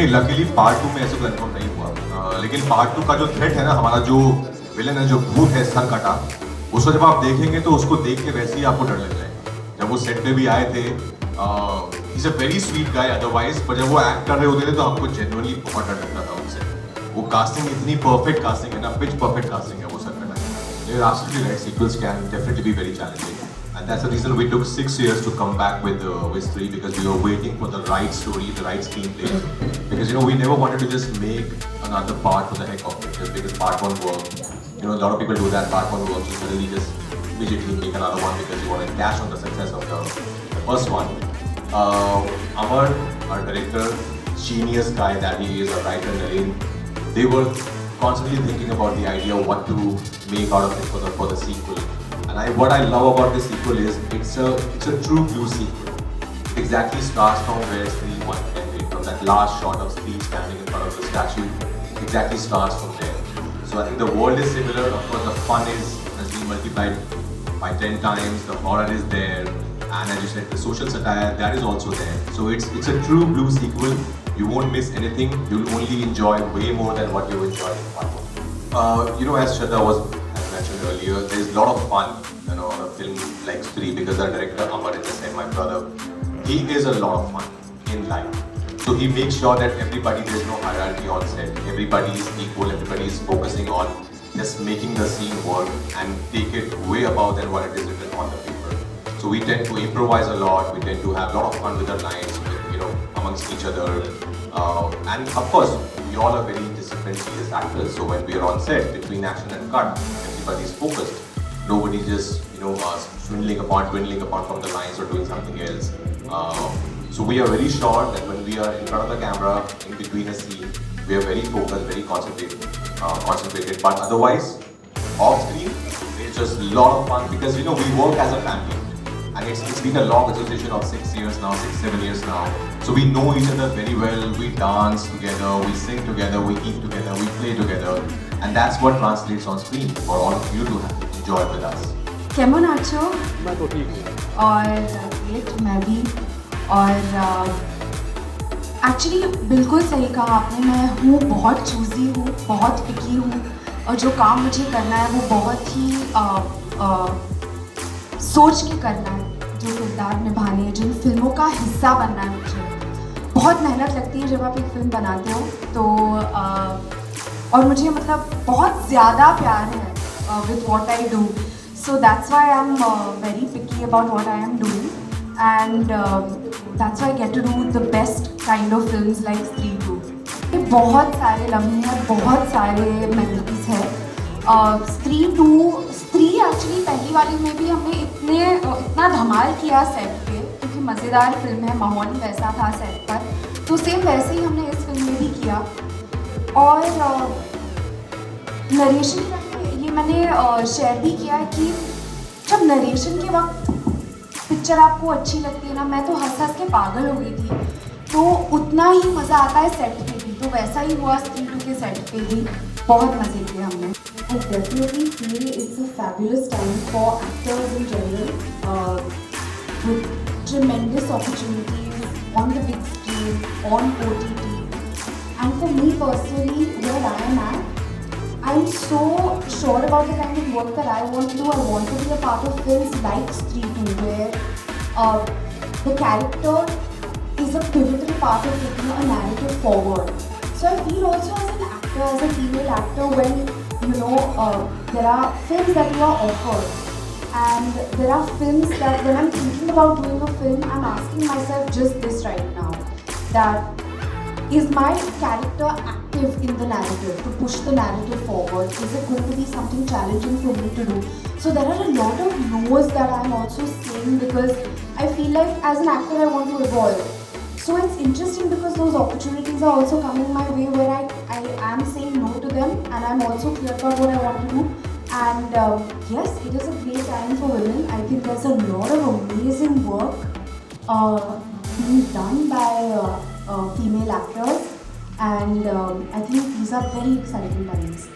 नहीं, luckily part 2 में ऐसे कंफर्म नहीं हुआ, लेकिन पार्ट 2 का जो थ्रेट है ना, हमारा जो विलन है, जो भूत है सर कटा, उसको जब आप देखेंगे तो उसको देख के वैसे ही आपको डर लग जाएगा। जब वो सेट पे भी आए थे, is a very sweet guy otherwise, पर जब वो एक्ट कर रहे होते थे तो हमको जेन्युइनली बहुत डर लगता था उनसे। वो कास्टिंग इतनी परफेक्ट कास्टिंग है ना, पिच परफेक्ट कास्टिंग है वो सर कटा। You're absolutely right, sequels can definitely be very challenging. And that's the reason we took 6 years to come back with 3, because we were waiting for the right story, the right screenplay. Because we never wanted to just make another part for the heck of it, just because part 1 worked. A lot of people do that. Part 1 works, so suddenly just immediately make another one because you want to cash on the success of the first one. Amar, our director, genius guy that he is, a writer, Naren, they were constantly thinking about the idea of what to make out of it for the sequel. And what I love about this sequel is it's a true blue sequel. It exactly starts from where Stree 1 ended, from that last shot of Stree standing in front of the statue. It exactly starts from there. So I think the world is similar. Of course, the fun has been multiplied by 10 times. The horror is there, and as you said, the social satire that is also there. So it's a true blue sequel. You won't miss anything. You'll only enjoy way more than what you enjoyed in part 1. As Shraddha has mentioned earlier, there's a lot of fun, on a film like Stree, because our director Amar is the same, my brother. He is a lot of fun in life. So he makes sure that there's no hierarchy on set. Everybody is equal. Everybody is focusing on just making the scene work and take it way above than what it is written on the paper. So we tend to improvise a lot. We tend to have a lot of fun with our lines, amongst each other. And of course, we all are very disciplined, serious actors. So when we are on set, between action and cut, everybody is focused. Nobody just, dwindling apart from the lines or doing something else. So we are very sure that when we are in front of the camera, in between a scene, we are very focused, very concentrated. But otherwise, off screen, it's just a lot of fun because we work as a family. And it's been a long association of 6 years now, 7 years now. So we know each other very well. We dance together, we sing together, we eat together, we play together. And that's what translates on screen for all of you to enjoy with us. केमन आचो? मैं तो ठीक हूँ। और great, मैं भी। और actually बिल्कुल सही कहा आपने। मैं हूँ बहुत चूज़ी हूँ, बहुत पिकी हूँ, और जो काम मुझे करना है वो बहुत ही सोच के करना है। जो किरदार निभाने हैं, जिन फिल्मों का हिस्सा बनना है, मुझे बहुत मेहनत लगती है जब आप एक फिल्म बनाते हो। तो और मुझे मतलब बहुत ज़्यादा प्यार है with what I do. So that's why I am very picky about what I am doing, and that's why I get to do the best kind of films like Stree 2। बहुत सारे लम्हे हैं, बहुत सारे मेमोरीज हैं। स्त्री एक्चुअली पहली वाली में भी हमने इतना धमाल किया सेट पे, क्योंकि मज़ेदार फिल्म है, माहौल ही वैसा था सेट पर। तो सेम वैसे ही हमने इस फिल्म में भी किया। और नरेशन ये मैंने शेयर भी किया है कि जब नरेशन के वक्त पिक्चर आपको अच्छी लगती है ना, मैं तो हंस हंस के पागल हो गई थी। तो उतना ही मज़ा आता है सेट पे भी, तो वैसा ही हुआ स्त्री 2 के सेट पे भी। बहुत मज़े किए हमने। I definitely feel it's a fabulous time for actors in general, with tremendous opportunities on the big screen, on OTT. And for me personally, where I am at, I'm so sure about the kind of work that I want to do. I want to be a part of films like Stree 2, where the character is a pivotal part of taking a narrative forward. So I feel also as an actor, as a female actor, when there are films that you are offered, and there are films that when I'm thinking about doing a film, I'm asking myself just this right now, that is my character active in the narrative to push the narrative forward? Is it going to be something challenging for me to do? So there are a lot of no's that I'm also saying, because I feel like as an actor I want to evolve. So it's interesting because those opportunities are also coming my way, where I am saying no to them, and I'm also clear about what I want to do. And yes, it is a great time for women. I think there's a lot of amazing work being done by female actors, and I think these are very exciting times.